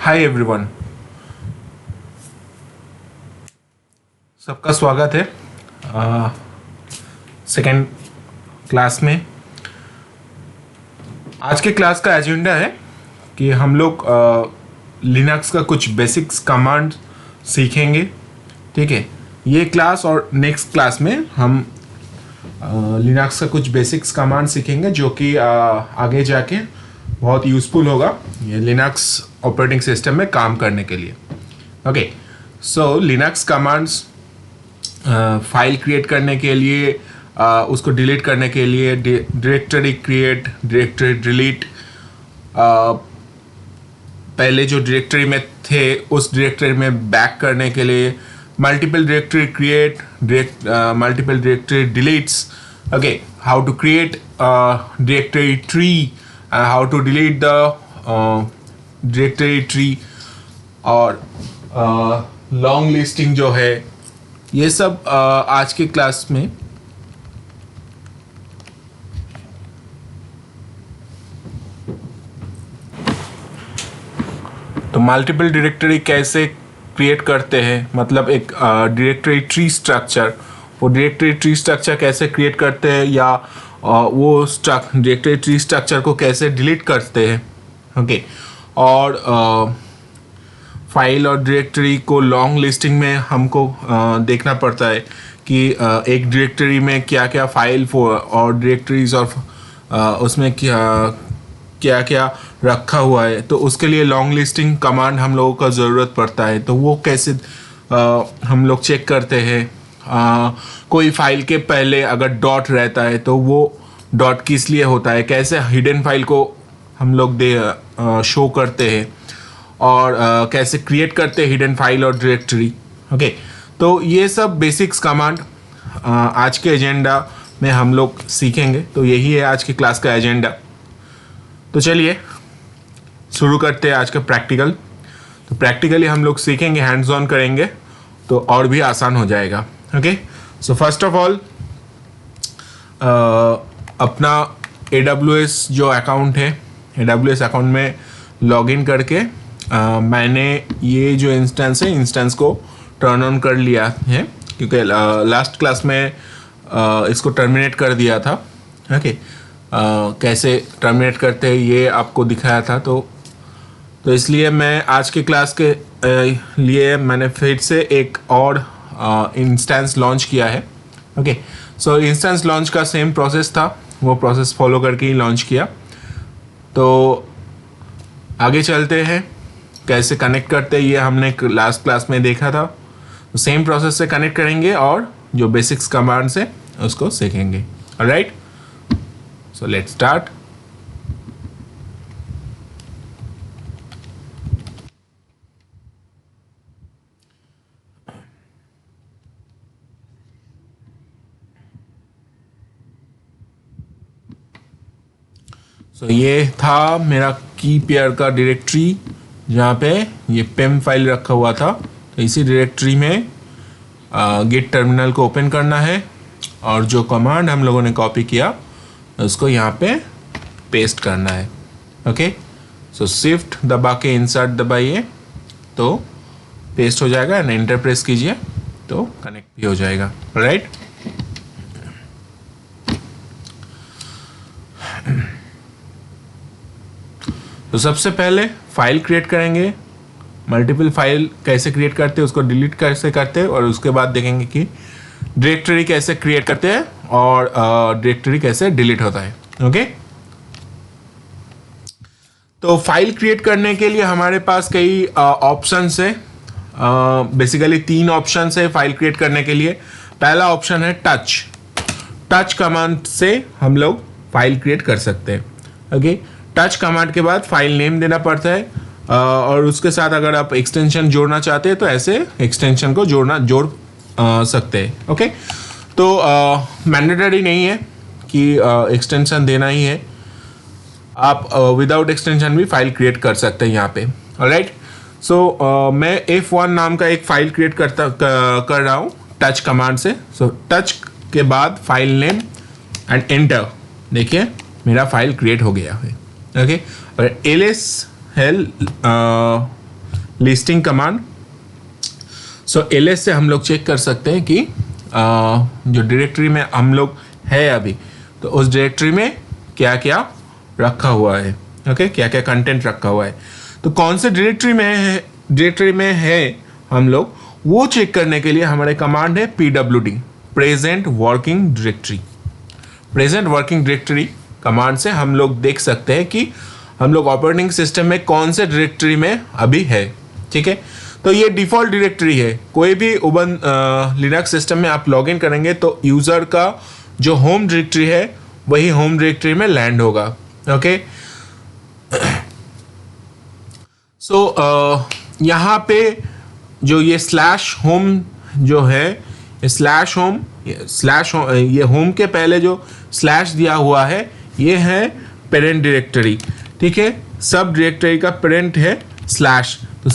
Hi everyone, सबका स्वागत है सेकेंड क्लास में। आज के क्लास का एजेंडा है कि हम लोग लिनक्स का कुछ बेसिक्स कमांड सीखेंगे। ठीक है, ये क्लास और नेक्स्ट क्लास में हम लिनक्स का कुछ बेसिक्स कमांड सीखेंगे जो कि आगे जाके बहुत यूज़फुल होगा ये लिनक्स ऑपरेटिंग सिस्टम में काम करने के लिए। ओके, सो लिनक्स कमांड्स फाइल क्रिएट करने के लिए, उसको डिलीट करने के लिए, डायरेक्टरी क्रिएट, डायरेक्टरी डिलीट, पहले जो डायरेक्टरी में थे उस डायरेक्टरी में बैक करने के लिए, multiple directory create, multiple directory deletes. Okay, how to create directory tree, how to delete the directory tree, और लॉन्ग लिस्टिंग जो है, ये सब आज के क्लास में तो मल्टीपल डायरेक्टरी कैसे क्रिएट करते हैं, मतलब एक डायरेक्टरी ट्री स्ट्रक्चर, वो डायरेक्टरी ट्री स्ट्रक्चर कैसे क्रिएट करते हैं, या वो डायरेक्टरी ट्री स्ट्रक्चर को कैसे डिलीट करते हैं। ओके, और फाइल और डायरेक्टरी को लॉन्ग लिस्टिंग में हमको देखना पड़ता है कि एक डायरेक्टरी में क्या क्या फाइल और डायरेक्टरीज और उसमें क्या क्या क्या रखा हुआ है, तो उसके लिए लॉन्ग लिस्टिंग कमांड हम लोगों का ज़रूरत पड़ता है। तो वो कैसे हम लोग चेक करते हैं, कोई फाइल के पहले अगर डॉट रहता है तो वो डॉट किस लिए होता है, कैसे हिडन फाइल को हम लोग शो करते हैं, और कैसे क्रिएट करते हैं हिडन फाइल और डायरेक्टरी। ओके, तो ये सब बेसिक्स कमांड आज के एजेंडा में हम लोग सीखेंगे। तो यही है आज की क्लास का एजेंडा। तो चलिए शुरू करते हैं आज का प्रैक्टिकल। तो प्रैक्टिकली हम लोग सीखेंगे, हैंड्स ऑन करेंगे तो और भी आसान हो जाएगा। Okay, so first of all अपना AWS जो अकाउंट है, AWS अकाउंट में लॉगिन करके मैंने ये जो इंस्टेंस को टर्न ऑन कर लिया है, क्योंकि लास्ट क्लास में इसको टर्मिनेट कर दिया था। ओके, कैसे टर्मिनेट करते हैं ये आपको दिखाया था। तो इसलिए मैं आज के क्लास के लिए मैंने फिर से एक और इंस्टेंस लॉन्च किया है। ओके, सो इंस्टेंस लॉन्च का सेम प्रोसेस था, वो प्रोसेस फॉलो करके ही लॉन्च किया। तो आगे चलते हैं, कैसे कनेक्ट करते हैं ये हमने लास्ट क्लास में देखा था। तो सेम प्रोसेस से कनेक्ट करेंगे और जो बेसिक्स कमांड्स है उसको सीखेंगे। Alright, so let's start. So ये था मेरा की पेयर का डायरेक्टरी जहाँ पे ये पेम फाइल रखा हुआ था। तो इसी डायरेक्टरी में गेट टर्मिनल को ओपन करना है और जो कमांड हम लोगों ने कॉपी किया उसको यहाँ पे पेस्ट करना है। ओके, सो शिफ्ट दबा के इंसर्ट दबाइए तो पेस्ट हो जाएगा, एंड एंटर प्रेस कीजिए तो कनेक्ट भी हो जाएगा। राइट, तो सबसे पहले फाइल क्रिएट करेंगे। मल्टीपल फाइल कैसे क्रिएट करते हैं, उसको डिलीट कैसे करते हैं, और उसके बाद देखेंगे कि डायरेक्टरी कैसे क्रिएट करते हैं और डायरेक्टरी कैसे डिलीट होता है। ओके, तो फाइल क्रिएट करने के लिए हमारे पास कई ऑप्शंस है। बेसिकली 3 ऑप्शंस है फाइल क्रिएट करने के लिए। पहला ऑप्शन है टच कमांड से हम लोग फाइल क्रिएट कर सकते हैं। ओके, टच कमांड के बाद फाइल नेम देना पड़ता है, और उसके साथ अगर आप एक्सटेंशन जोड़ना चाहते हैं तो ऐसे एक्सटेंशन को जोड़ सकते हैं। ओके, तो मैंडेटरी नहीं है कि एक्सटेंशन देना ही है, आप विदाउट एक्सटेंशन भी फाइल क्रिएट कर सकते हैं यहाँ पे। ऑलराइट, सो मैं F1 नाम का एक फाइल क्रिएट कर रहा हूँ टच कमांड से। सो टच के बाद फाइल नेम एंड एंटर, देखिए मेरा फाइल क्रिएट हो गया है। ओके, और ls लिस्टिंग कमांड। सो ls से हम लोग चेक कर सकते हैं कि जो डायरेक्टरी में हम लोग है अभी, तो उस डायरेक्टरी में क्या क्या रखा हुआ है, ओके, क्या क्या कंटेंट रखा हुआ है। तो कौन से डायरेक्टरी में है हम लोग, वो चेक करने के लिए हमारे कमांड है pwd, present working directory. Present working directory command से हम लोग देख सकते हैं कि हम लोग ऑपरेटिंग सिस्टम में कौन से डायरेक्टरी में अभी है, ठीक है। तो ये डिफ़ॉल्ट डायरेक्टरी है। कोई भी लिनक्स सिस्टम में आप लॉगिन करेंगे तो यूज़र का जो होम डायरेक्टरी है वही होम डायरेक्टरी में लैंड होगा, ओके। सो यहाँ पे जो ये स्लैश होम जो है, स्लैश होम, ये होम के पहले जो स्लैश दिया हुआ है ये है पेरेंट डायरेक्टरी, ठीक है। सब डायरेक्टरी का पेरेंट है स्लैश। तो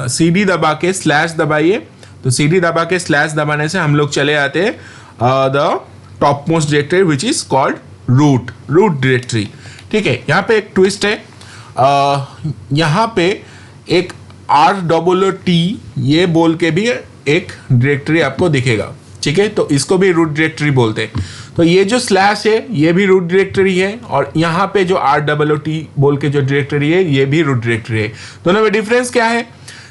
सीडी दबा के स्लैश दबाइए, तो सीडी दबा के स्लैश दबाने से हम लोग चले आते हैं the top most directory which is called root directory, ठीक है। यहाँ पे एक ट्विस्ट है, यहाँ पे एक ROOT ये बोल के भी एक डायरेक्टरी आपको दिखेगा, ठीक है। तो इसको भी रूट डायरेक्टरी बोलते हैं। तो ये जो स्लैश है ये भी रूट डायरेक्टरी है, और यहाँ पे जो ROOT बोल के जो डायरेक्टरी है ये भी रूट डायरेक्टरी है। दोनों में डिफरेंस क्या है?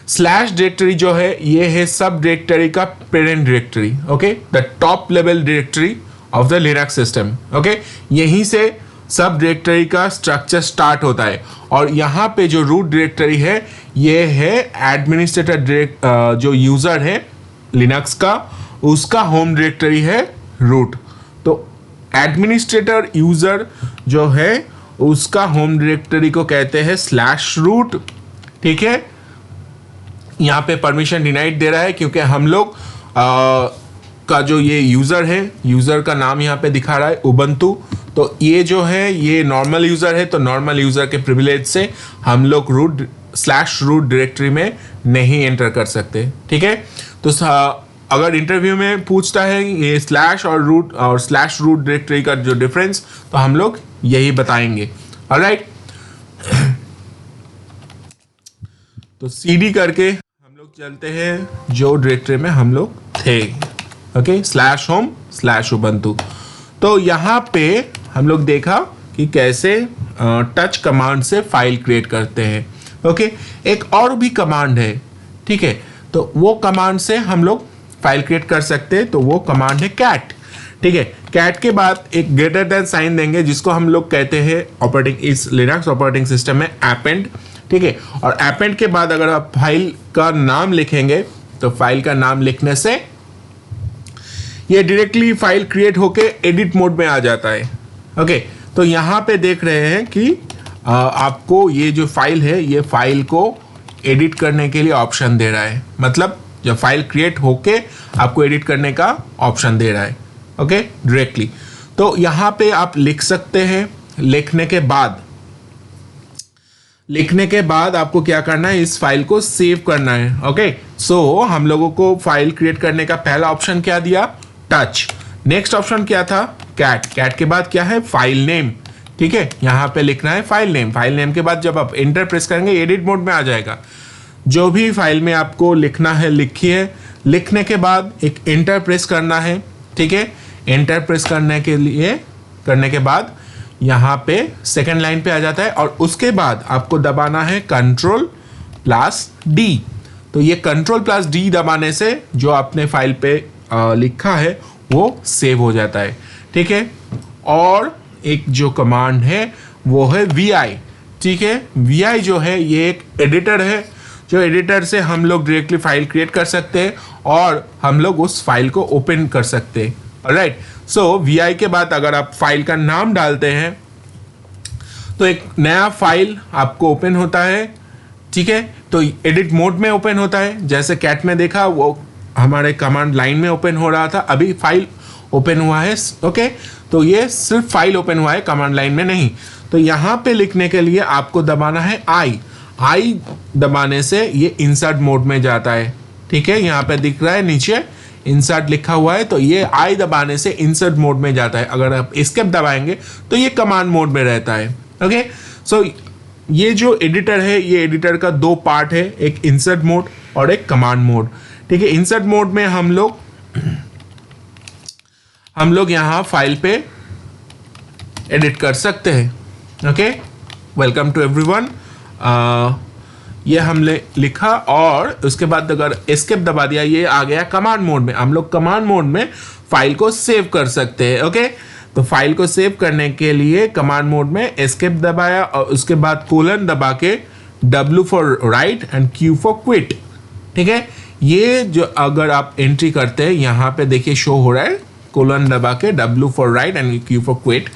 स्लैश डायरेक्टरी जो है ये है सब डायरेक्टरी का parent directory, okay, the top level directory of the Linux system, okay. यहीं से सब डायरेक्टरी का स्ट्रक्चर स्टार्ट होता है। और यहाँ पे जो रूट डायरेक्टरी है ये है एडमिनिस्ट्रेटर, जो यूजर है लिनक्स का उसका होम डायरेक्टरी है रूट। तो एडमिनिस्ट्रेटर यूजर जो है उसका होम डायरेक्टरी को कहते हैं स्लैश रूट, ठीक है। यहाँ पे परमिशन डिनाइड दे रहा है क्योंकि हम लोग का जो ये यूज़र है, यूज़र का नाम यहाँ पे दिखा रहा है उबंटू। तो ये जो है ये नॉर्मल यूज़र है, तो नॉर्मल यूज़र के प्रिविलेज से हम लोग स्लैश रूट डायरेक्टरी में नहीं एंटर कर सकते, ठीक है। तो अगर इंटरव्यू में पूछता है ये स्लैश और स्लैश रूट डायरेक्टरी का जो डिफरेंस, तो हम लोग यही बताएंगे, ऑलराइट। तो सीडी करके हम लोग चलते हैं जो डायरेक्टरी में हम लोग थे, okay, slash home slash Ubuntu. तो यहाँ पे हम लोग देखा कि कैसे टच कमांड से फाइल क्रिएट करते हैं, ओके। एक और भी कमांड है, ठीक है, तो वो कमांड से हम लोग फाइल क्रिएट कर सकते हैं। तो वो कमांड है कैट, ठीक है। कैट के बाद एक ग्रेटर देन साइन देंगे जिसको हम लोग कहते हैं इस लिनक्स ऑपरेटिंग सिस्टम में एपेंड, ठीक है। और एपेंड के बाद अगर आप फाइल का नाम लिखेंगे तो फाइल का नाम लिखने से ये डायरेक्टली फाइल क्रिएट होके एडिट मोड में आ जाता है, ओके। तो यहाँ पे देख रहे हैं कि आपको ये जो फाइल है ये फाइल को एडिट करने के लिए ऑप्शन दे रहा है, मतलब जब फाइल क्रिएट होके आपको एडिट करने का ऑप्शन दे रहा है, ओके, डायरेक्टली। तो यहाँ पे आप लिख सकते हैं। लिखने के बाद आपको क्या करना है, इस फाइल को सेव करना है, ओके। सो हम लोगों को फाइल क्रिएट करने का पहला ऑप्शन क्या दिया, टच। नेक्स्ट ऑप्शन क्या था, कैट के बाद क्या है, फाइल नेम, ठीक है। यहाँ पे लिखना है फाइल नेम के बाद जब आप एंटर प्रेस करेंगे एडिट मोड में आ जाएगा। जो भी फाइल में आपको लिखना है लिखिए। लिखने के बाद एक एंटर प्रेस करना है, ठीक है। एंटर प्रेस करने के बाद यहाँ पे सेकेंड लाइन पे आ जाता है, और उसके बाद आपको दबाना है Ctrl+D। तो ये Ctrl+D दबाने से जो आपने फाइल पे लिखा है वो सेव हो जाता है, ठीक है। और एक जो कमांड है वो है vi, ठीक है। vi जो है ये एक एडिटर है, जो एडिटर से हम लोग डायरेक्टली फाइल क्रिएट कर सकते हैं और हम लोग उस फाइल को ओपन कर सकते हैं, ऑलराइट। सो vi के बाद अगर आप फाइल का नाम डालते हैं तो एक नया फाइल आपको ओपन होता है, ठीक है। तो एडिट मोड में ओपन होता है, जैसे कैट में देखा वो हमारे कमांड लाइन में ओपन हो रहा था, अभी फाइल ओपन हुआ है, ओके। तो ये सिर्फ फाइल ओपन हुआ है, कमांड लाइन में नहीं। तो यहाँ पे लिखने के लिए आपको दबाना है आई दबाने से ये इंसर्ट मोड में जाता है, ठीक है। यहाँ पे दिख रहा है नीचे इंसर्ट लिखा हुआ है, तो ये आई दबाने से इंसर्ट मोड में जाता है। अगर आप एस्केप दबाएंगे तो ये कमांड मोड में रहता है, ओके। सो ये जो एडिटर है, ये एडिटर का दो पार्ट है, एक इंसर्ट मोड और एक कमांड मोड। ठीक है, इंसर्ट मोड में हम लोग यहाँ फाइल पे एडिट कर सकते हैं। Okay, welcome to everyone. ये हमने लिखा और उसके बाद अगर एस्केप दबा दिया, ये आ गया कमांड मोड में। हम लोग कमांड मोड में फाइल को सेव कर सकते हैं। ओके, तो फाइल को सेव करने के लिए कमांड मोड में एस्केप दबाया और उसके बाद कोलन दबा के W for right and Q for quit. ठीक है, ये जो अगर आप एंट्री करते हैं यहाँ पे देखिए शो हो रहा है, कोलन दबा के W for right and Q for quit,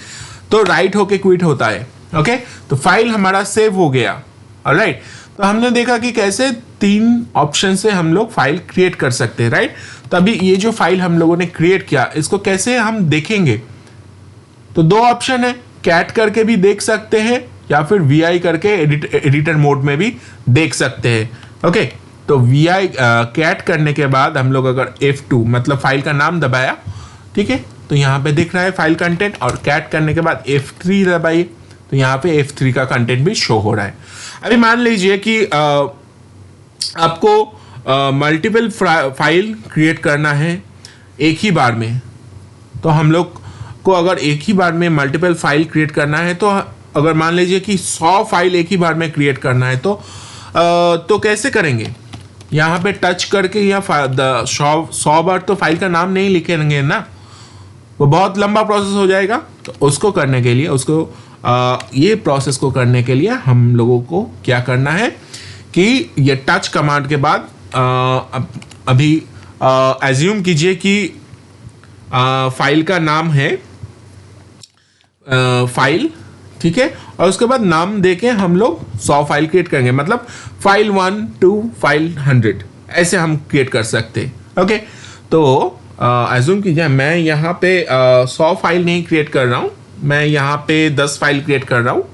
तो राइट होके क्विट होता है। ओके, तो फाइल हमारा सेव हो गया। ऑलराइट, तो हमने देखा कि कैसे 3 ऑप्शन से हम लोग फाइल क्रिएट कर सकते हैं। राइट, तो अभी ये जो फाइल हम लोगों ने क्रिएट किया, इसको कैसे हम देखेंगे? तो 2 ऑप्शन है, कैट करके भी देख सकते हैं या फिर VI करके एडिटर मोड में भी देख सकते हैं। ओके, तो VI कैट करने के बाद हम लोग अगर F2 मतलब फाइल का नाम दबाया, ठीक है, तो यहाँ पे दिख रहा है फाइल कंटेंट, और कैट करने के बाद F3 दबाइए तो यहाँ पे F3 का कंटेंट भी शो हो रहा है। अभी मान लीजिए कि आपको मल्टीपल फाइल क्रिएट करना है एक ही बार में, तो हम लोग को अगर एक ही बार में मल्टीपल फाइल क्रिएट करना है, तो अगर मान लीजिए कि 100 फाइल एक ही बार में क्रिएट करना है, तो कैसे करेंगे? यहाँ पे टच करके या 100 बार तो फाइल का नाम नहीं लिखेंगे ना, वो बहुत लंबा प्रोसेस हो जाएगा। तो उसको करने के लिए ये प्रोसेस को करने के लिए हम लोगों को क्या करना है कि ये टच कमांड के बाद अभी एज्यूम कीजिए कि फाइल का नाम है फाइल, ठीक है, और उसके बाद नाम देके हम लोग 100 फाइल क्रिएट करेंगे, मतलब फाइल 1 to फाइल 100 ऐसे हम क्रिएट कर सकते हैं। ओके, तो एज्यूम कीजिए मैं यहाँ पे 100 फाइल नहीं क्रिएट कर रहा हूँ, मैं यहाँ पे 10 फाइल क्रिएट कर रहा हूँ।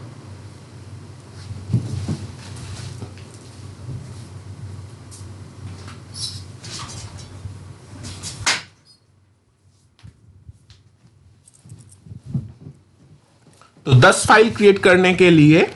तो 10 फाइल क्रिएट करने के लिए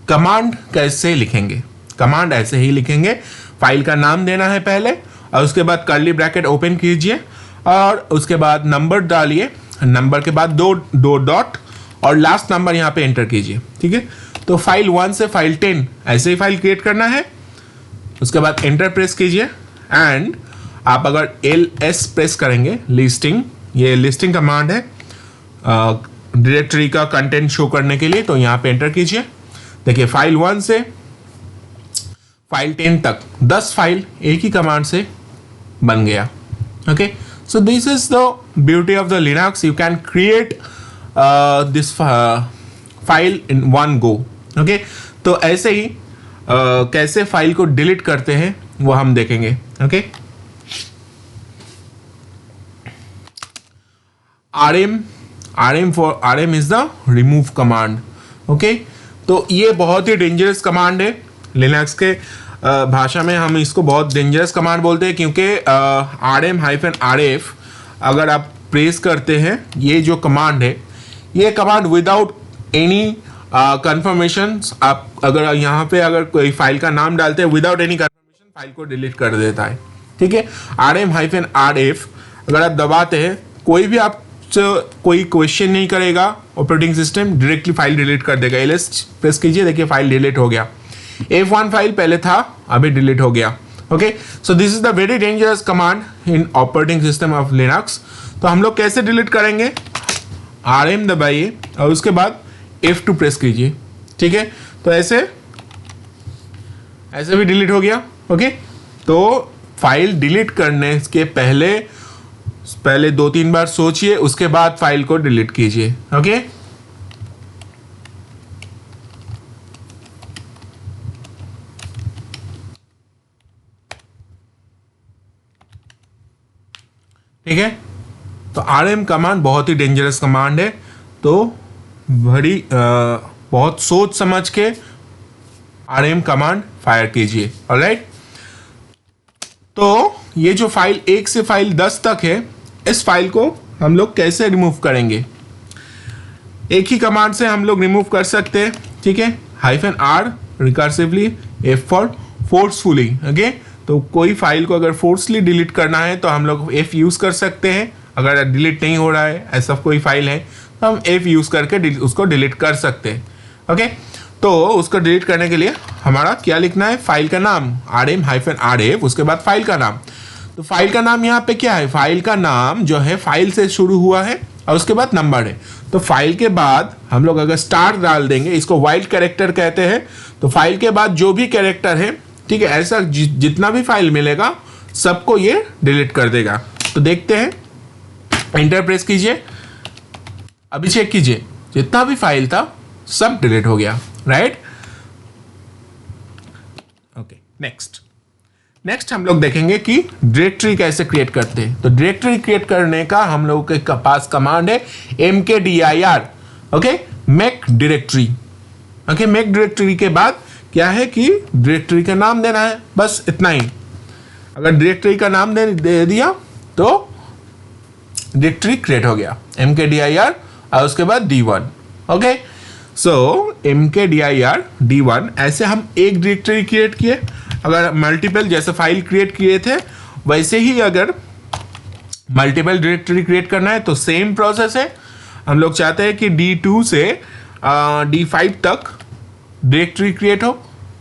कमांड कैसे लिखेंगे? कमांड ऐसे ही लिखेंगे, फाइल का नाम देना है पहले और उसके बाद कर्ली ब्रैकेट ओपन कीजिए और उसके बाद नंबर डालिए, नंबर के बाद दो डॉट और लास्ट नंबर यहाँ पे एंटर कीजिए। ठीक है, तो फाइल 1 से फाइल 10 ऐसे ही फाइल क्रिएट करना है। उसके बाद एंटर प्रेस कीजिए एंड आप अगर LS प्रेस करेंगे, लिस्टिंग, ये लिस्टिंग कमांड है डायरेक्टरी का कंटेंट शो करने के लिए, तो यहाँ पे एंटर कीजिए। देखिए फाइल 1 से फाइल 10 तक 10 फाइल एक ही कमांड से बन गया। Okay, so this is the beauty of the Linux, you can create this file in one go. Okay, तो ऐसे ही कैसे फाइल को डिलीट करते हैं वो हम देखेंगे। Okay, RM is the remove command. Okay, तो ये बहुत ही डेंजरस कमांड है। लिनक्स के भाषा में हम इसको बहुत डेंजरस कमांड बोलते हैं, क्योंकि RM-RF अगर आप प्रेस करते हैं, ये जो कमांड है, ये कमांड विदाउट एनी कंफर्मेशन, आप अगर यहाँ पे अगर कोई फाइल का नाम डालते हैं विदाउट एनी कंफर्मेशन फाइल को डिलीट कर देता है। ठीक है, RM-RF अगर आप दबाते हैं, कोई भी आप कोई क्वेश्चन नहीं करेगा, operating system directly file delete कर देगा। LS प्रेस कीजिए, देखिए फाइल डिलीट हो गया। F1 फाइल पहले था, अभी डिलीट हो गया। Okay, so this is the very dangerous command in operating system of Linux. तो हम लोग कैसे डिलीट करेंगे? RM दबाइए और उसके बाद F2 प्रेस कीजिए। ठीक है, तो ऐसे भी डिलीट हो गया। ओके, तो फाइल डिलीट करने के पहले 2-3 बार सोचिए, उसके बाद फाइल को डिलीट कीजिए। ओके, ठीक है, तो RM कमांड बहुत ही डेंजरस कमांड है, तो बहुत सोच समझ के RM कमांड फायर कीजिए। ऑलराइट, तो ये जो फाइल 1 से फाइल 10 तक है, इस फाइल को हम लोग कैसे रिमूव करेंगे? एक ही कमांड से हम लोग रिमूव कर सकते हैं। ठीक है, -r recursively, F for forcefully. Okay, तो कोई फाइल को अगर फोर्सली डिलीट करना है तो हम लोग F यूज़ कर सकते हैं। अगर डिलीट नहीं हो रहा है, ऐसा कोई फाइल है, तो हम F यूज़ करके उसको डिलीट कर सकते हैं। ओके, तो उसको डिलीट करने के लिए हमारा क्या लिखना है, फाइल का नाम rm-rf, उसके बाद फाइल का नाम। तो फाइल का नाम यहाँ पे क्या है, फाइल का नाम जो है फाइल से शुरू हुआ है और उसके बाद नंबर है। तो फाइल के बाद हम लोग अगर स्टार डाल देंगे, इसको वाइल्ड कैरेक्टर कहते हैं। तो फाइल के बाद जो भी कैरेक्टर है, ठीक है, ऐसा जितना भी फाइल मिलेगा सबको ये डिलीट कर देगा। तो देखते हैं, एंटर प्रेस कीजिए, अभी चेक कीजिए, जितना भी फाइल था सब डिलीट हो गया, राइट। ओके, नेक्स्ट हम लोग देखेंगे कि डायरेक्टरी कैसे क्रिएट करते हैं। तो डायरेक्टरी क्रिएट करने का हम लोग के पास कमांड है mkdir। Okay, make directory. Okay, make directory के बाद क्या है कि डायरेक्टरी का नाम देना है, बस इतना ही। अगर डायरेक्टरी का नाम दे दिया तो डायरेक्टरी क्रिएट हो गया, mkdir और उसके बाद d1। ओके, सो mkdir d1, ऐसे हम एक डायरेक्टरी क्रिएट किए। अगर मल्टीपल जैसे फाइल क्रिएट किए थे, वैसे ही अगर मल्टीपल डायरेक्टरी क्रिएट करना है तो सेम प्रोसेस है। हम लोग चाहते हैं कि D2 से D5 तक डायरेक्टरी क्रिएट हो,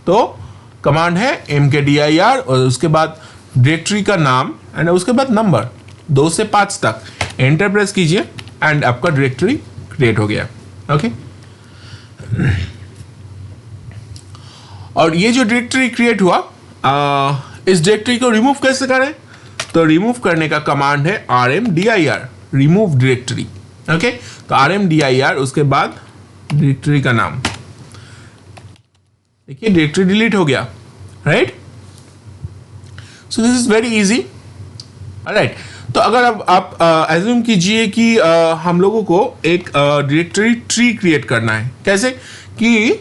तो कमांड है mkdir और उसके बाद डायरेक्टरी का नाम एंड उसके बाद नंबर 2 से 5 तक। एंटर प्रेस कीजिए एंड आपका डायरेक्टरी क्रिएट हो गया। ओके, और ये जो डायरेक्टरी क्रिएट हुआ, इस डायरेक्टरी को रिमूव कैसे करें, तो रिमूव करने का कमांड है rmdir, रिमूव डायरेक्टरी। ओके, तो rmdir उसके बाद डायरेक्टरी का नाम, देखिए डायरेक्टरी डिलीट हो गया, right. So this is very easy, right. तो अगर अब आप एज्यूम कीजिए कि हम लोगों को एक डायरेक्टरी ट्री क्रिएट करना है, कैसे कि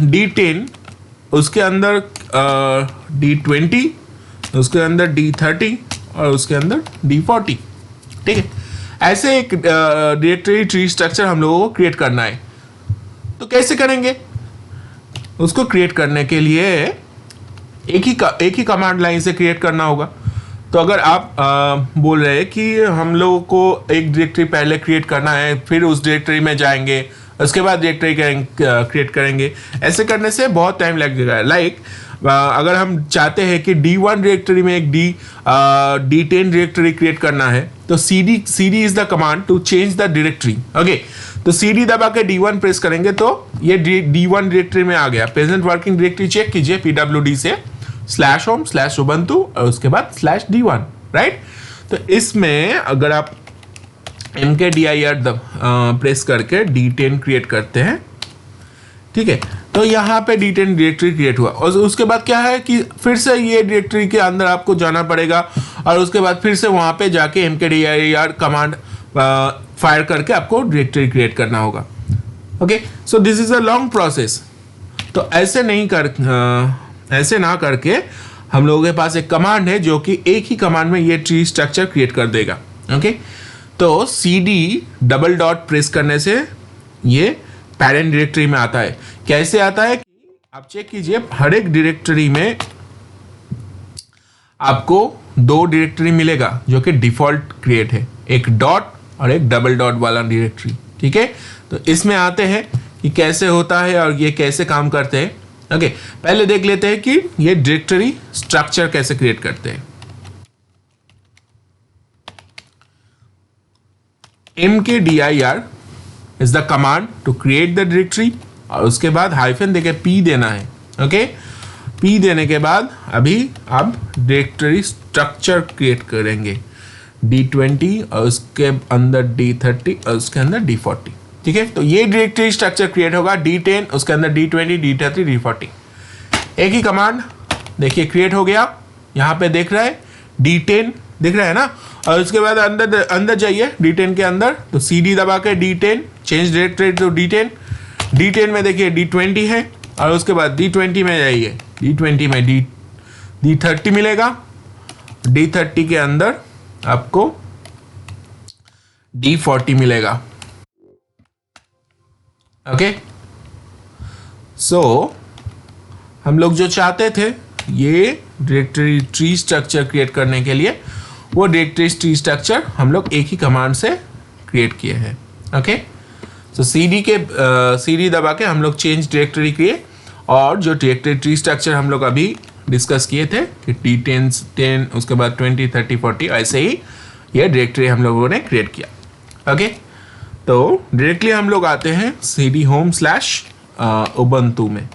D10, उसके अंदर D20, उसके अंदर D30 और उसके अंदर D40, ठीक है। ऐसे एक डायरेक्टरी ट्री स्ट्रक्चर हम लोगों को क्रिएट करना है। तो कैसे करेंगे, उसको क्रिएट करने के लिए एक ही कमांड लाइन से क्रिएट करना होगा। तो अगर आप बोल रहे हैं कि हम लोगों को एक डायरेक्टरी पहले क्रिएट करना है, फिर उस डायरेक्टरी में जाएंगे, उसके बाद डायरेक्टरी क्रिएट करेंगे, ऐसे करने से बहुत टाइम लग जाएगा। लाइक अगर हम चाहते हैं कि D1 डायरेक्टरी में एक D10 डायरेक्टरी क्रिएट करना है, तो cd is the command to change the directory. Okay, तो cd दबा के D1 प्रेस करेंगे तो ये D1 डायरेक्टरी में आ गया। प्रेजेंट वर्किंग डायरेक्टरी चेक कीजिए pwd से /home/ubuntu और उसके बाद /d1, राइट। तो इसमें अगर आप mkdir प्रेस करके D10 क्रिएट करते हैं, ठीक है, तो यहाँ पे D10 डायरेक्टरी क्रिएट हुआ और उसके बाद क्या है कि फिर से ये डायरेक्टरी के अंदर आपको जाना पड़ेगा और उसके बाद फिर से वहाँ पे जाके mkdir कमांड फायर करके आपको डायरेक्टरी क्रिएट करना होगा। Okay, so this is a long process. तो ऐसे ना करके हम लोगों के पास एक कमांड है जो कि एक ही कमांड में ये ट्री स्ट्रक्चर क्रिएट कर देगा। ओके, तो cd प्रेस करने से ये पेरेंट डायरेक्टरी में आता है। कैसे आता है कि आप चेक कीजिए, हर एक डायरेक्टरी में आपको 2 डायरेक्टरी मिलेगा जो कि डिफॉल्ट क्रिएट है, एक डॉट और एक डबल वाला डायरेक्टरी, ठीक है। तो इसमें आते हैं कि कैसे होता है और ये कैसे काम करते हैं। ओके, पहले देख लेते हैं कि ये डायरेक्टरी स्ट्रक्चर कैसे क्रिएट करते हैं। mkdir is the command to create the directory और उसके बाद हाइफन देके p देना है। ओके, p देने के बाद अभी आप डायरेक्टरी स्ट्रक्चर क्रिएट करेंगे, D20 और उसके अंदर D30 और उसके अंदर D40, ठीक है। तो ये डायरेक्टरी स्ट्रक्चर क्रिएट होगा, D10 उसके अंदर D20 D30 D40, एक ही कमांड देखिए क्रिएट हो गया। यहाँ पे देख रहा है D10 दिख रहा है ना, और उसके बाद अंदर जाइए D10 के अंदर, तो CD दबा के D10 change directory to D10 में देखिए D20 है और उसके बाद D20 में जाइए, D20 में D30 मिलेगा, D30 के अंदर आपको D40 मिलेगा। ओके, सो हम लोग जो चाहते थे ये डायरेक्टरी ट्री स्ट्रक्चर क्रिएट करने के लिए, वो डायरेक्टरी ट्री स्ट्रक्चर हम लोग एक ही कमांड से क्रिएट किए हैं। ओके, सो सीडी दबा के हम लोग चेंज डायरेक्टरी किए, और जो डायरेक्टरी ट्री स्ट्रक्चर हम लोग अभी डिस्कस किए थे कि D10 उसके बाद 20 30 40 ऐसे ही ये डायरेक्टरी हम लोगों ने क्रिएट किया। ओके, तो डायरेक्टली हम लोग आते हैं cd home/ubuntu में।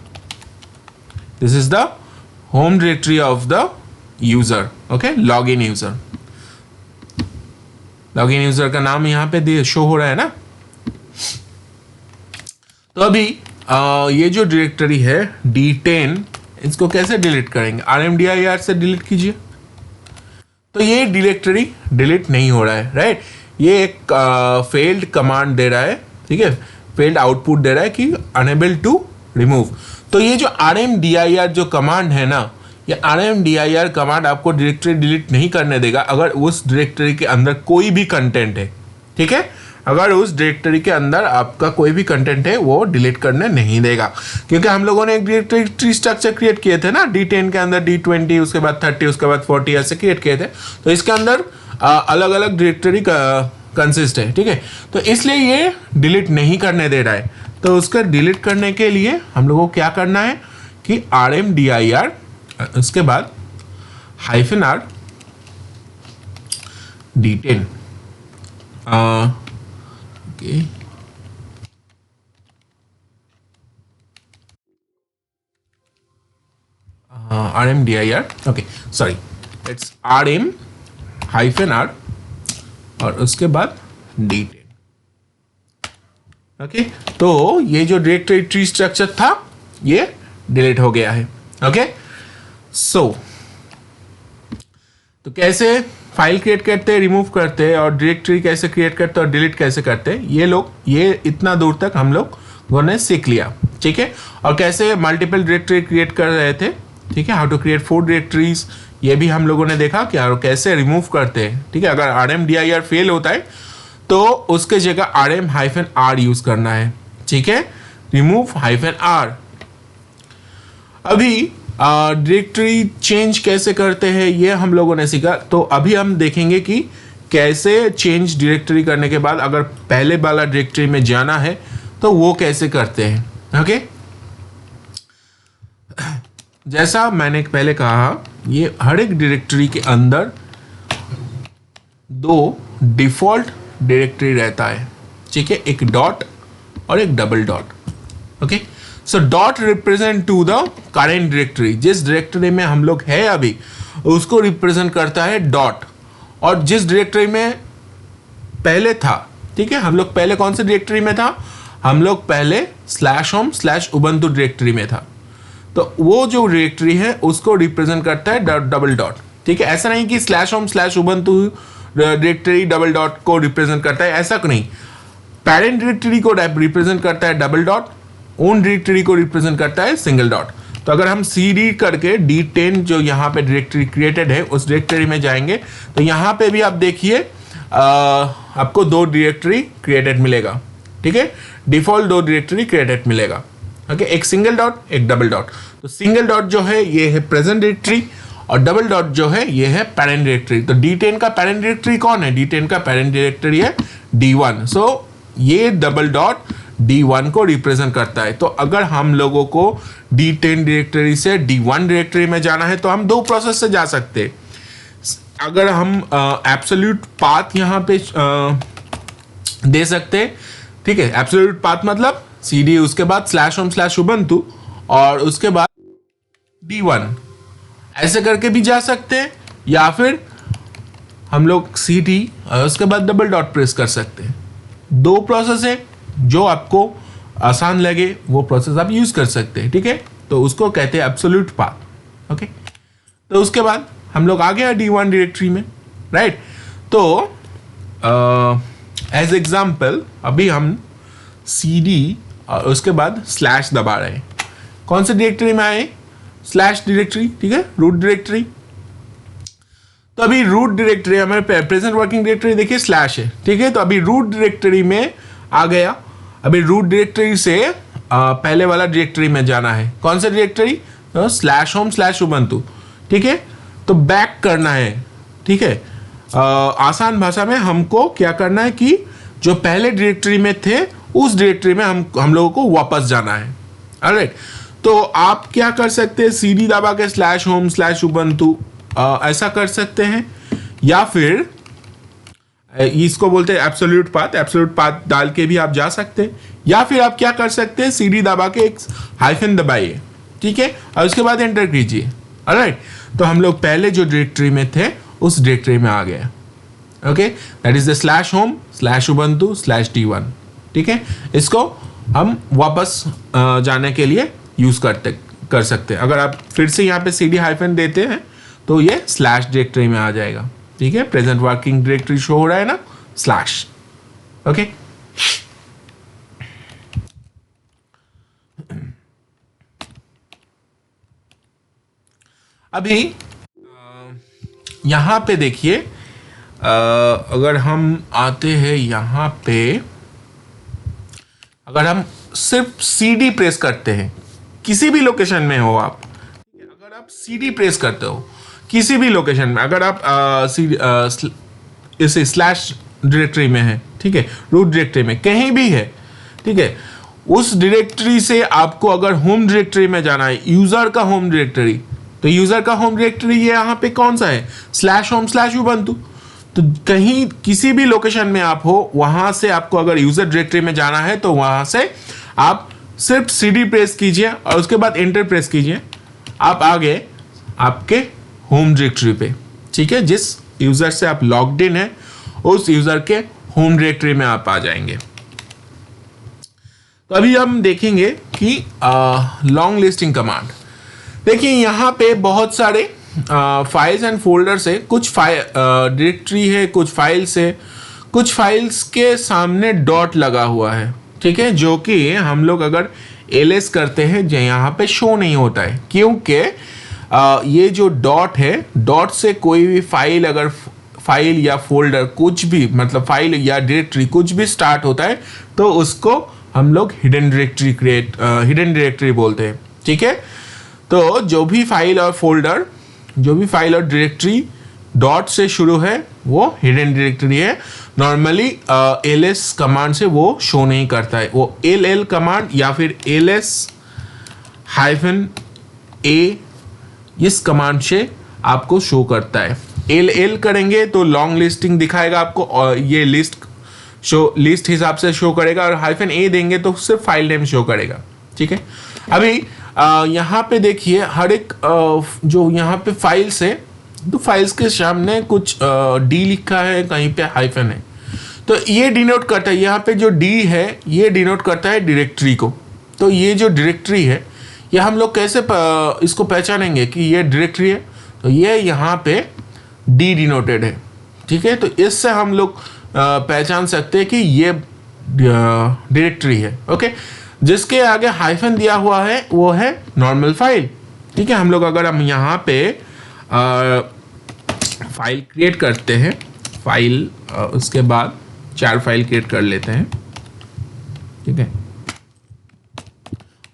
This is the home directory of the user. Okay, login user, login user का नाम यहाँ पे शो हो रहा है ना। तो अभी ये जो डायरेक्टरी है D10, इसको कैसे डिलीट करेंगे? rmdir से डिलीट कीजिए। तो ये डायरेक्टरी डिलीट नहीं हो रहा है, राइट। ये एक फेल्ड कमांड दे रहा है, ठीक है, फेल्ड आउटपुट दे रहा है कि अनेबल टू रिमूव। तो ये जो rmdir जो कमांड है ना, ये rmdir कमांड आपको डायरेक्टरी डिलीट नहीं करने देगा अगर उस डायरेक्टरी के अंदर कोई भी कंटेंट है, ठीक है। अगर उस डायरेक्टरी के अंदर आपका कोई भी कंटेंट है वो डिलीट करने नहीं देगा, क्योंकि हम लोगों ने एक डायरेक्टरी ट्री स्ट्रक्चर क्रिएट किए थे ना, D10 के अंदर D20, उसके बाद 30, उसके बाद 40 ऐसे क्रिएट किए थे। तो इसके अंदर अलग अलग डायरेक्टरी का कंसिस्ट है, ठीक है। तो इसलिए ये डिलीट नहीं करने दे रहा है। तो उसका डिलीट करने के लिए हम लोगों को क्या करना है कि rmdir उसके बाद -r D10 okay, rmdir, okay sorry, it's rm-r और उसके बाद D10। ओके, तो ये जो डायरेक्टरी ट्री स्ट्रक्चर था ये डिलीट हो गया है। ओके, सो तो कैसे फाइल क्रिएट करते हैं, रिमूव करते हैं, और डायरेक्टरी कैसे क्रिएट करते हैं और डिलीट कैसे करते हैं, ये इतना दूर तक हम लोगों ने सीख लिया, ठीक है। और कैसे मल्टीपल डायरेक्टरी क्रिएट कर रहे थे, ठीक है, हाउ टू क्रिएट 4 डायरेक्टरीज, ये भी हम लोगों ने देखा कि कैसे रिमूव करते हैं, ठीक है। अगर rmdir फेल होता है तो उसके जगह rm-r यूज करना है, ठीक है, remove-r। अभी डायरेक्टरी चेंज कैसे करते हैं ये हम लोगों ने सीखा। तो अभी हम देखेंगे कि कैसे चेंज डायरेक्टरी करने के बाद अगर पहले वाला डायरेक्टरी में जाना है तो वो कैसे करते हैं। ओके, जैसा मैंने पहले कहा, ये हर एक डायरेक्टरी के अंदर 2 डिफॉल्ट डायरेक्टरी रहता है, ठीक है, एक डॉट और एक double dot. Okay, so dot represent to the current directory, जिस डायरेक्टरी में हम लोग है अभी उसको रिप्रेजेंट करता है डॉट, और जिस डायरेक्टरी में पहले था, ठीक है, हम लोग पहले कौन से डायरेक्टरी में था, हम लोग पहले /home/ubuntu डायरेक्टरी में था, तो वो जो डायरेक्टरी है उसको रिप्रेजेंट करता है डबल डॉट, ठीक है। ऐसा नहीं कि /home/ubuntu डायरेक्टरी डबल डॉट को रिप्रेजेंट करता है, ऐसा नहीं। पेरेंट डायरेक्टरी को रिप्रेजेंट करता है डबल डॉट, ओन डायरेक्टरी को रिप्रेजेंट करता है सिंगल डॉट। तो अगर हम cd करके D10 जो यहाँ पे डायरेक्टरी क्रिएटेड है उस डायरेक्टरी में जाएंगे तो यहाँ पे भी आप देखिए आपको 2 डायरेक्टरी क्रिएटेड मिलेगा, ठीक है, डिफॉल्ट 2 डायरेक्टरी क्रिएटेड मिलेगा। ओके, एक सिंगल डॉट एक डबल डॉट। तो सिंगल डॉट जो है ये है प्रेजेंट डायरेक्टरी और डबल डॉट जो है ये है पेरेंट डायरेक्टरी। तो D10 का पेरेंट डायरेक्टरी कौन है? D10 का पेरेंट डायरेक्टरी है D1। सो ये डबल डॉट D1 को रिप्रेजेंट करता है। तो अगर हम लोगों को D10 डायरेक्टरी से D1 डायरेक्टरी में जाना है तो हम 2 प्रोसेस से जा सकते हैं। अगर हम एब्सोल्यूट पाथ यहाँ पे दे सकते हैं, ठीक है, एब्सोल्यूट पाथ मतलब CD उसके बाद /home/ubuntu और उसके बाद D1 ऐसे करके भी जा सकते हैं, या फिर हम लोग CD और उसके बाद डबल डॉट प्रेस कर सकते हैं। 2 प्रोसेस है, जो आपको आसान लगे वो प्रोसेस आप यूज कर सकते हैं, ठीक है। तो उसको कहते हैं एब्सोल्यूट पाथ। ओके, तो उसके बाद हम लोग आ गए D1 डायरेक्टरी में, राइट। तो एज एग्जाम्पल अभी हम CD और उसके बाद स्लैश दबा रहे हैं। कौन से डायरेक्टरी में आए? स्लैश डायरेक्टरी, ठीक है, रूट डायरेक्टरी। तो अभी रूट डायरेक्टरी हमारे प्रेजेंट वर्किंग डायरेक्टरी देखिए स्लैश है, ठीक है। तो अभी रूट डायरेक्टरी में आ गया। अभी रूट डायरेक्टरी से पहले वाला डायरेक्टरी में जाना है। कौन सा directory? Slash home slash Ubuntu, ठीक है। तो बैक करना है, ठीक है। आसान भाषा में हमको क्या करना है कि जो पहले डायरेक्टरी में थे उस डायरेक्टरी में हम लोगों को वापस जाना है। ऑलराइट, तो आप क्या कर सकते हैं, सीडी दबा K slash home slash Ubuntu ऐसा कर सकते हैं, या फिर इसको बोलते हैं एब्सोल्यूट पाथ। एब्सोल्यूट पाथ डाल के भी आप जा सकते हैं, या फिर आप क्या कर सकते हैं, सीडी दबा के एक हाइफन दबाइए, ठीक है, और उसके बाद एंटर कीजिए। ऑलराइट, तो हम लोग पहले जो डायरेक्टरी में थे उस डायरेक्टरी में आ गए। Okay, that is the slash home slash Ubuntu slash D1, ठीक है। इसको हम वापस जाने के लिए यूज कर सकते हैं। अगर आप फिर से यहाँ पे सीडी हाइफन देते हैं तो ये स्लैश डायरेक्टरी में आ जाएगा, ठीक है। प्रेजेंट वर्किंग डायरेक्टरी शो हो रहा है ना, स्लैश। ओके, अभी यहां पे देखिए, अगर हम आते हैं यहां पे, अगर हम सिर्फ सीडी प्रेस करते हैं, किसी भी लोकेशन में हो आप, अगर आप सीडी प्रेस करते हो किसी भी लोकेशन में, अगर आप इस स्लैश डायरेक्टरी में है, ठीक है, रूट डायरेक्टरी में कहीं भी है, ठीक है, उस डायरेक्टरी से आपको अगर होम डायरेक्टरी में जाना है, यूजर का होम डायरेक्टरी, तो यूजर का होम डायरेक्टरी ये यहाँ पे कौन सा है, स्लैश होम स्लैश उबंटू। तो कहीं किसी भी लोकेशन में आप हो, वहां से आपको अगर यूजर डायरेक्टरी में जाना है तो वहां से आप सिर्फ सीडी प्रेस कीजिए और उसके बाद एंटर प्रेस कीजिए, आप आ गए आपके होम डायरेक्टरी पे, ठीक है। जिस यूजर से आप लॉग्ड इन है उस यूजर के होम डायरेक्टरी में आप आ जाएंगे। तो अभी हम देखेंगे कि लॉन्ग लिस्टिंग कमांड। देखिए यहाँ पे बहुत सारे फाइल्स एंड फोल्डर्स है, कुछ डायरेक्टरी है, कुछ फाइल्स है, कुछ फाइल्स के सामने डॉट लगा हुआ है, ठीक है, जो कि हम लोग अगर ls करते हैं जो यहाँ पे शो नहीं होता है, क्योंकि ये जो डॉट है, डॉट से कोई भी फाइल, अगर फाइल या फोल्डर कुछ भी, मतलब फाइल या डायरेक्टरी कुछ भी स्टार्ट होता है तो उसको हम लोग हिडन डायरेक्टरी बोलते हैं, ठीक है। तो जो भी फाइल और फोल्डर, जो भी फाइल और डायरेक्टरी डॉट से शुरू है वो हिडन डायरेक्टरी है। नॉर्मली ls कमांड से वो शो नहीं करता है, वो ll कमांड या फिर ls-a इस कमांड से आपको शो करता है। ll करेंगे तो लॉन्ग लिस्टिंग दिखाएगा आपको, और ये लिस्ट हिसाब से शो करेगा, और -a देंगे तो सिर्फ फाइल नेम शो करेगा, ठीक है। अभी यहाँ पे देखिए, हर एक जो यहाँ पे फाइल्स है, तो फाइल्स के सामने कुछ d लिखा है, कहीं पे हाइफन है, तो ये डिनोट करता है, यहाँ पे जो d है ये डिनोट करता है डायरेक्टरी को। तो ये जो डायरेक्टरी है, ये हम लोग कैसे इसको पहचानेंगे कि ये डायरेक्टरी है, तो ये यहाँ पे d डिनोटेड है, ठीक है। तो इससे हम लोग पहचान सकते हैं कि ये डायरेक्टरी है। ओके, जिसके आगे हाइफन दिया हुआ है वो है नॉर्मल फाइल, ठीक है। हम लोग अगर हम यहाँ पे फाइल क्रिएट करते हैं, फाइल उसके बाद 4 फाइल क्रिएट कर लेते हैं, ठीक है,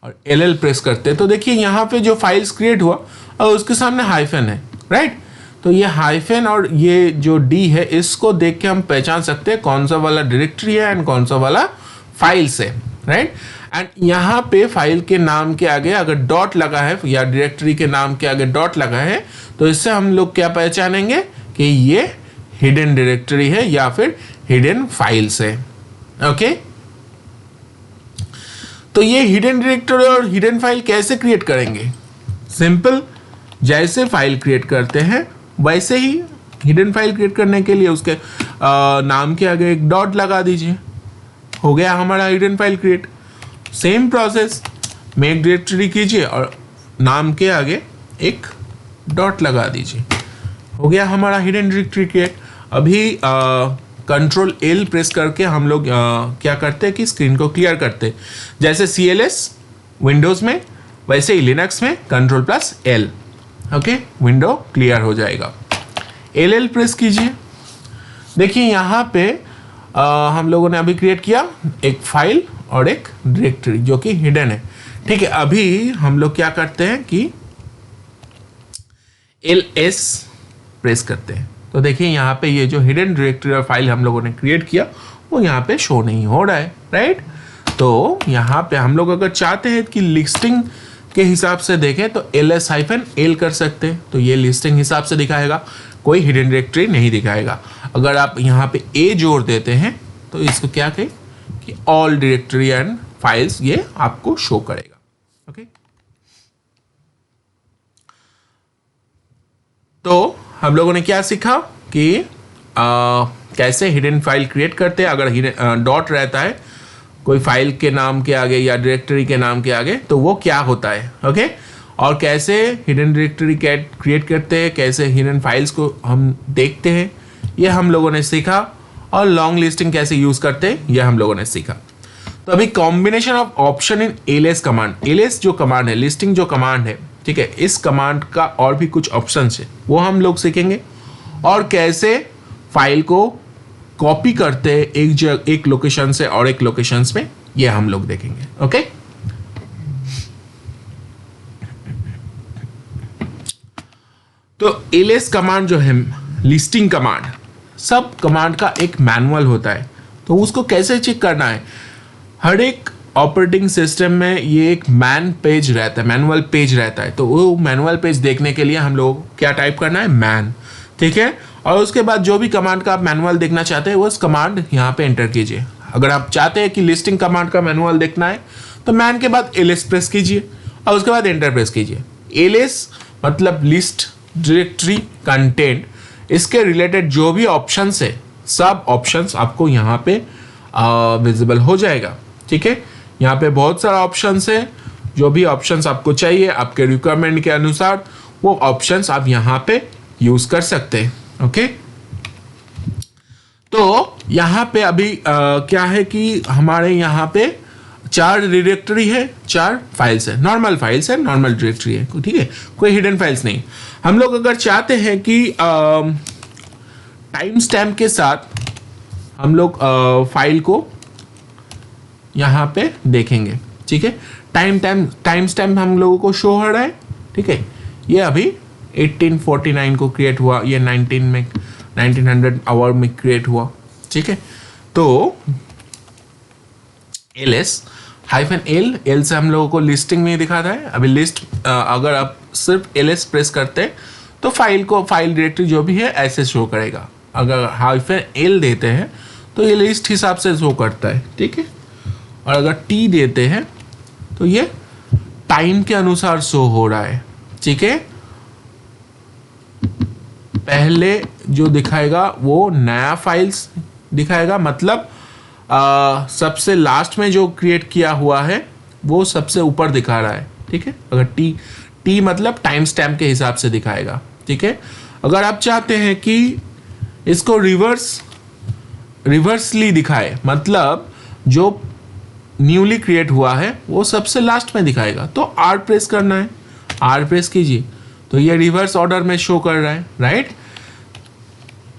और ll प्रेस करते हैं, तो देखिए यहाँ पे जो फाइल्स क्रिएट हुआ और उसके सामने हाइफन है, राइट। तो ये हाइफन और ये जो d है, इसको देख के हम पहचान सकते हैं कौन सा वाला डायरेक्टरी है एंड कौन सा वाला फाइल्स है, राइट। एंड यहाँ पे फाइल के नाम के आगे अगर डॉट लगा है या डायरेक्टरी के नाम के आगे डॉट लगा है, तो इससे हम लोग क्या पहचानेंगे कि ये हिडन डायरेक्टरी है या फिर हिडन फाइल्स है। ओके, तो ये हिडन डायरेक्टरी और हिडन फाइल कैसे क्रिएट करेंगे? सिंपल, जैसे फाइल क्रिएट करते हैं वैसे ही हिडन फाइल क्रिएट करने के लिए उसके नाम के आगे एक डॉट लगा दीजिए, हो गया हमारा hidden file create. Same process, make directory कीजिए और नाम के आगे एक डॉट लगा दीजिए, हो गया हमारा हिडन डायरेक्टरी क्रिएट। अभी कंट्रोल L प्रेस करके हम लोग क्या करते हैं कि स्क्रीन को क्लियर करते हैं, जैसे CLS विंडोज़ में वैसे ही लिनक्स में Ctrl+L, ओके, विंडो क्लियर हो जाएगा। LL प्रेस कीजिए, देखिए यहाँ पे हम लोगों ने अभी क्रिएट किया एक फाइल और एक डायरेक्टरी जो कि हिडन है। ठीक है, अभी हम लोग क्या करते हैं कि ls प्रेस करते हैं, तो देखिए यहाँ पे ये जो हिडन डायरेक्टरी और फाइल हम लोगों ने क्रिएट किया वो यहाँ पे शो नहीं हो रहा है, राइट। तो यहाँ पे हम लोग अगर चाहते हैं कि लिस्टिंग के हिसाब से देखें तो ls-l कर सकते हैं, तो ये लिस्टिंग हिसाब से दिखाएगा, कोई हिडन डायरेक्टरी नहीं दिखाएगा। अगर आप यहाँ पे a जोड़ देते हैं तो इसको क्या कहें कि ऑल डायरेक्टरी एंड फाइल्स ये आपको शो करेगा। ओके, तो हम लोगों ने क्या सीखा कि कैसे हिडन फाइल क्रिएट करते हैं। अगर डॉट रहता है कोई फाइल के नाम के आगे या डायरेक्टरी के नाम के आगे तो वो क्या होता है, ओके। और कैसे हिडन डायरेक्टरी क्रिएट करते हैं, कैसे हिडन फाइल्स को हम देखते हैं, ये हम लोगों ने सीखा। और लॉन्ग लिस्टिंग कैसे यूज करते हैं ये हम लोगों ने सीखा। तो अभी combination of option in ls command, ls जो कमांड है, लिस्टिंग जो कमांड है, ठीक है, इस कमांड का और भी कुछ ऑप्शन है वो हम लोग सीखेंगे। और कैसे फाइल को कॉपी करते हैं एक लोकेशन से और एक लोकेशन में, ये हम लोग देखेंगे। ओके, तो ls कमांड जो है, लिस्टिंग कमांड, सब कमांड का एक मैनुअल होता है। तो उसको कैसे चेक करना है, हर एक ऑपरेटिंग सिस्टम में ये एक मैनुअल पेज रहता है। तो वो मैनुअल पेज देखने के लिए हम लोग क्या टाइप करना है, मैन, ठीक है। और उसके बाद जो भी कमांड का आप मैनुअल देखना चाहते हैं उस कमांड यहाँ पे एंटर कीजिए। अगर आप चाहते हैं कि लिस्टिंग कमांड का मैनुअल देखना है तो मैन के बाद ls प्रेस कीजिए और उसके बाद एंटर प्रेस कीजिए। ls मतलब लिस्ट डायरेक्टरी कंटेंट, इसके रिलेटेड जो भी ऑप्शंस है सब ऑप्शंस आपको यहाँ पे विजिबल हो जाएगा, ठीक है। यहाँ पे बहुत सारा ऑप्शंस है, जो भी ऑप्शंस आपको चाहिए आपके रिक्वायरमेंट के अनुसार वो ऑप्शंस आप यहाँ पे यूज कर सकते हैं। ओके, तो यहाँ पे अभी क्या है कि हमारे यहाँ पे 4 डायरेक्टरी है, 4 फाइल्स है, नॉर्मल फाइल्स है, नॉर्मल डायरेक्टरी है, ठीक है, कोई हिडन फाइल्स नहीं। हम लोग अगर चाहते हैं कि टाइम स्टैम्प के साथ हम लोग फाइल को यहाँ पे देखेंगे, ठीक है। टाइम स्टैम्प हम लोगों को शो हो रहा है, ठीक है। ये अभी 1849 को क्रिएट हुआ, ये 1900 आवर में क्रिएट हुआ, ठीक है। तो ls-l से हम लोगों को लिस्टिंग में दिखाता है। अभी लिस्ट अगर आप सिर्फ ls प्रेस करते हैं तो फाइल डायरेक्टरी जो भी है ऐसे शो करेगा। अगर -l देते हैं तो ये लिस्ट हिसाब से शो करता है, ठीक है। और अगर t देते हैं तो ये टाइम के अनुसार शो हो रहा है, ठीक है। पहले जो दिखाएगा वो नया फाइल्स दिखाएगा, मतलब सबसे लास्ट में जो क्रिएट किया हुआ है वो सबसे ऊपर दिखा रहा है, ठीक है। अगर टी मतलब टाइम स्टैम्प के हिसाब से दिखाएगा, ठीक है। अगर आप चाहते हैं कि इसको रिवर्सली दिखाए, मतलब जो न्यूली क्रिएट हुआ है वो सबसे लास्ट में दिखाएगा, तो R प्रेस करना है, R प्रेस कीजिए तो ये रिवर्स ऑर्डर में शो कर रहा है, राइट।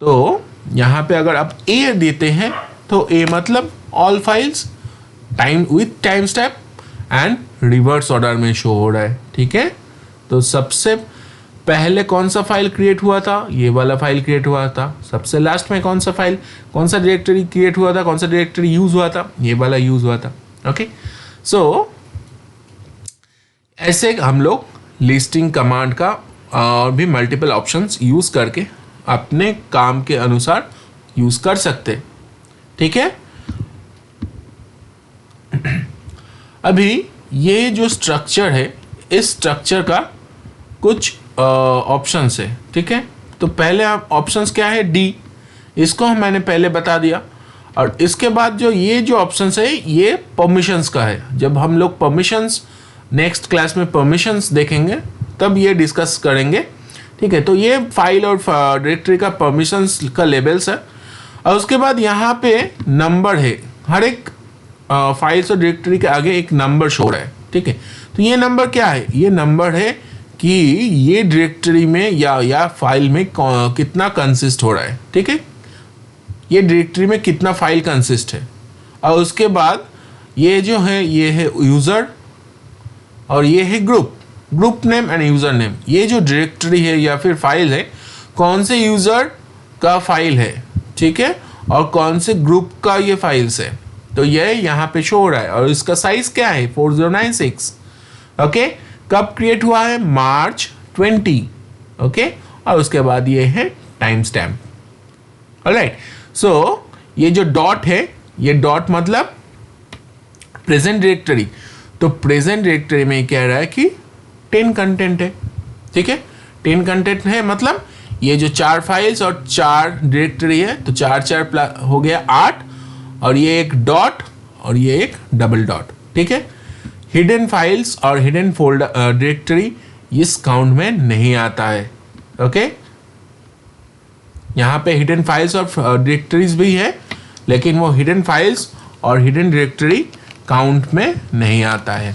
तो यहाँ पे अगर आप A देते हैं तो A मतलब all files time with time stamp and reverse order में शो हो रहा है, ठीक है। तो सबसे पहले कौन सा फाइल क्रिएट हुआ था, ये वाला फाइल क्रिएट हुआ था। सबसे लास्ट में कौन सा डायरेक्टरी क्रिएट हुआ था, कौन सा डायरेक्टरी यूज हुआ था, ये वाला यूज हुआ था। ओके, सो ऐसे हम लोग लिस्टिंग कमांड का और भी मल्टीपल ऑप्शंस यूज करके अपने काम के अनुसार यूज कर सकते, ठीक है। अभी ये जो स्ट्रक्चर है, इस स्ट्रक्चर का कुछ ऑप्शंस है, ठीक है। तो पहले आप ऑप्शंस क्या है, डी, इसको मैंने पहले बता दिया। और इसके बाद जो ये जो ऑप्शंस है ये परमिशंस का है। जब हम लोग परमिशंस नेक्स्ट क्लास में परमिशंस देखेंगे तब ये डिस्कस करेंगे, ठीक है। तो ये फाइल और डायरेक्टरी का परमिशंस का लेबल्स है। और उसके बाद यहाँ पे नंबर है, हर एक फाइल्स और डायरेक्टरी के आगे एक नंबर शो रहा है, ठीक है। तो ये नंबर क्या है, ये नंबर है कि ये डायरेक्टरी में या फाइल में कितना कंसिस्ट हो रहा है, ठीक है। ये डायरेक्टरी में कितना फाइल कंसिस्ट है, और उसके बाद ये जो है ये है यूज़र और ये है group name end user name. ये जो डायरेक्टरी है या फिर फाइल है, कौन से यूज़र का फाइल है, ठीक है, और कौन से ग्रुप का ये फाइल्स है, तो ये यहाँ पे शो हो रहा है। और इसका साइज क्या है 4096। ओके, कब क्रिएट हुआ है, मार्च 20। ओके, और उसके बाद ये है टाइम स्टैम्प। ऑलराइट, सो ये जो डॉट है, ये डॉट मतलब प्रेजेंट डायरेक्टरी। तो प्रेजेंट डायरेक्टरी में कह रहा है कि 10 कंटेंट है, ठीक है, 10 कंटेंट है, मतलब ये जो 4 फाइल्स और 4 डायरेक्टरी है, तो 4 हो गया 8, और ये एक डॉट और ये एक डबल डॉट, ठीक है। हिडन फाइल्स और हिडन फोल्डर डायरेक्टरी इस काउंट में नहीं आता है। ओके, यहाँ पे हिडन फाइल्स और डायरेक्टरीज भी है, लेकिन वो हिडन फाइल्स और हिडन डायरेक्टरी काउंट में नहीं आता है।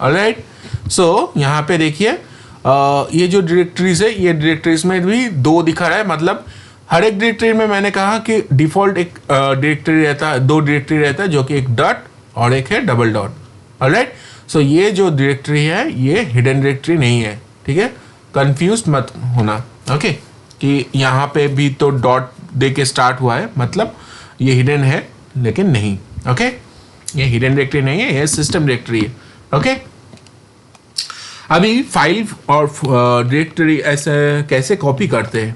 ऑलराइट, सो यहाँ पे देखिए ये जो डायरेक्टरीज है, ये डायरेक्टरीज में भी 2 दिखा रहा है, मतलब हर एक डायरेक्टरी में मैंने कहा कि डिफॉल्ट एक डायरेक्टरी रहता है, 2 डायरेक्टरी रहता है, जो कि एक डॉट और एक है डबल डॉट। ऑलराइट, सो ये जो डायरेक्टरी है ये हिडन डायरेक्टरी नहीं है, ठीक है, कंफ्यूज मत होना। ओके, कि यहाँ पे भी तो डॉट दे के स्टार्ट हुआ है, मतलब ये हिडन है लेकिन नहीं। ओके, ये हिडन डायरेक्टरी नहीं है, ये सिस्टम डायरेक्टरी है। ओके, अभी फाइल और डायरेक्टरी ऐसे कैसे कॉपी करते हैं,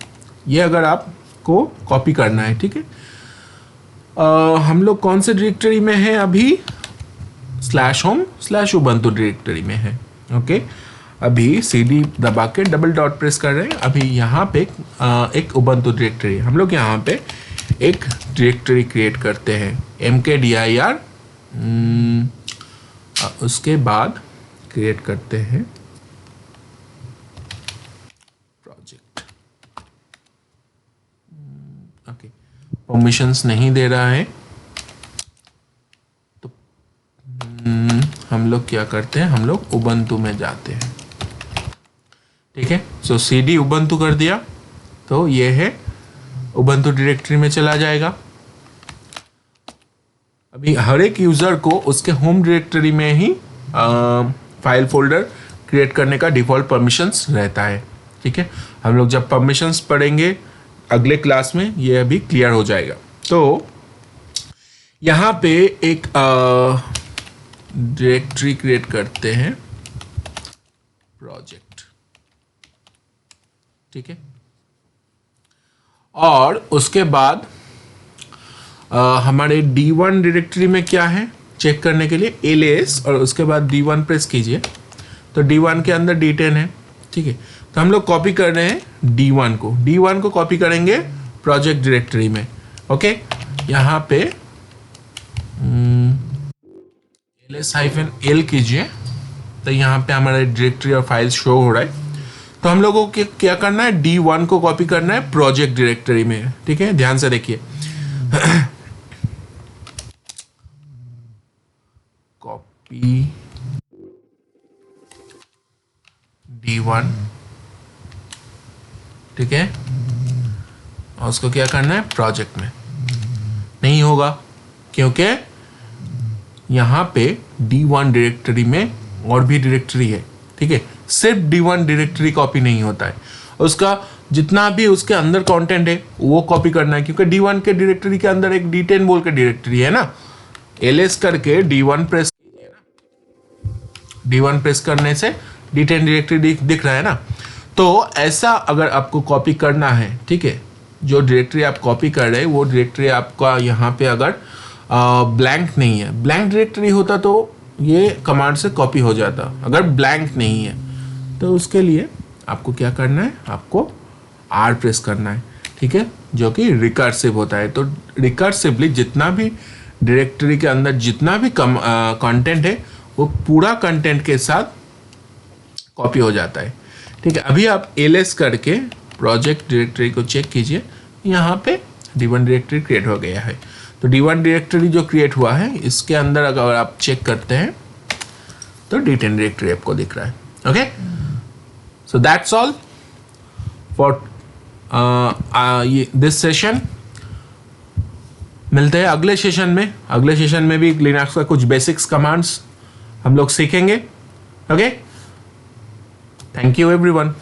ये अगर आपको कॉपी करना है, ठीक है, हम लोग कौन से डायरेक्टरी में है अभी, /home/ubuntu डायरेक्टरी में है। ओके, अभी CD दबा के डबल डॉट प्रेस कर रहे हैं, अभी यहाँ पे एक उबंटू डायरेक्टरी, हम लोग यहाँ पे एक डायरेक्टरी क्रिएट करते हैं mkdir, उसके बाद क्रिएट करते हैं प्रोजेक्ट। ओके, परमिशंस नहीं दे रहा है, तो हम लोग क्या करते हैं, हम लोग उबंटू में जाते हैं, ठीक है। सो CD उबंटू कर दिया, तो ये है उबंटू डायरेक्टरी में चला जाएगा। अभी हर एक यूज़र को उसके होम डायरेक्टरी में ही फाइल फोल्डर क्रिएट करने का डिफ़ॉल्ट परमिशंस रहता है, ठीक है। हम लोग जब परमिशंस पढ़ेंगे अगले क्लास में, ये अभी क्लियर हो जाएगा। तो यहाँ पे एक डायरेक्टरी क्रिएट करते हैं प्रोजेक्ट, ठीक है, और उसके बाद हमारे D1 डायरेक्टरी में क्या है चेक करने के लिए ls और उसके बाद D1 प्रेस कीजिए, तो D1 के अंदर D10 है, ठीक है। तो हम लोग कॉपी कर रहे हैं D1 को कॉपी करेंगे प्रोजेक्ट डायरेक्टरी में। ओके, यहाँ पे ls-l कीजिए, तो यहाँ पे हमारा डायरेक्टरी और फाइल शो हो रहा है। तो हम लोगों को क्या करना है, D1 को कॉपी करना है प्रोजेक्ट डायरेक्टरी में, ठीक है, ध्यान से देखिए। कॉपी D1, ठीक है, और उसको क्या करना है प्रोजेक्ट में। नहीं होगा क्योंकि यहाँ पे D1 डायरेक्टरी में और भी डायरेक्टरी है, ठीक है, सिर्फ D1 डायरेक्टरी कॉपी नहीं होता है, उसका जितना भी उसके अंदर कंटेंट है वो कॉपी करना है, क्योंकि D1 के डायरेक्टरी के अंदर एक D10 बोल के डायरेक्टरी है ना। ls करके D1 प्रेस कीजिए ना, D1 प्रेस करने से D10 डायरेक्टरी दिख रहा है ना। तो ऐसा अगर आपको कॉपी करना है, ठीक है, जो डायरेक्टरी आप कॉपी कर रहे हैं वो डायरेक्टरी आपका यहाँ पे अगर ब्लैंक नहीं है, ब्लैंक डायरेक्टरी होता तो ये कमांड से कॉपी हो जाता, अगर ब्लैंक नहीं है तो उसके लिए आपको क्या करना है, आपको R प्रेस करना है, ठीक है, जो कि रिकर्सिव होता है। तो रिकर्सिवली जितना भी डायरेक्टरी के अंदर जितना भी कंटेंट है वो पूरा कंटेंट के साथ कॉपी हो जाता है, ठीक है। अभी आप ls करके प्रोजेक्ट डायरेक्टरी को चेक कीजिए, यहाँ पे D1 डायरेक्टरी क्रिएट हो गया है। तो D1 डायरेक्टरी जो क्रिएट हुआ है इसके अंदर अगर आप चेक करते हैं तो D10 डायरेक्टरी आपको दिख रहा है। Okay, so that's all for this session. मिलते हैं अगले सेशन में। अगले सेशन में भी लिनक्स का कुछ बेसिक्स कमांड्स हम लोग सीखेंगे। Okay, thank you everyone.